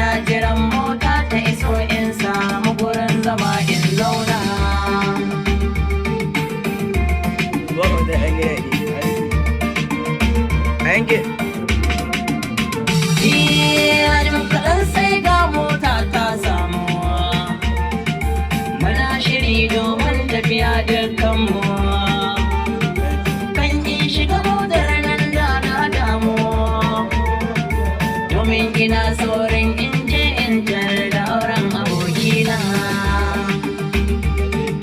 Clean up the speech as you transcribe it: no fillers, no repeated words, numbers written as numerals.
ina jiran mota ta iso in samu gurin zama in zauna. Hajjin kaɗan sai ga mota ta samu, muna shiri domin tafiya da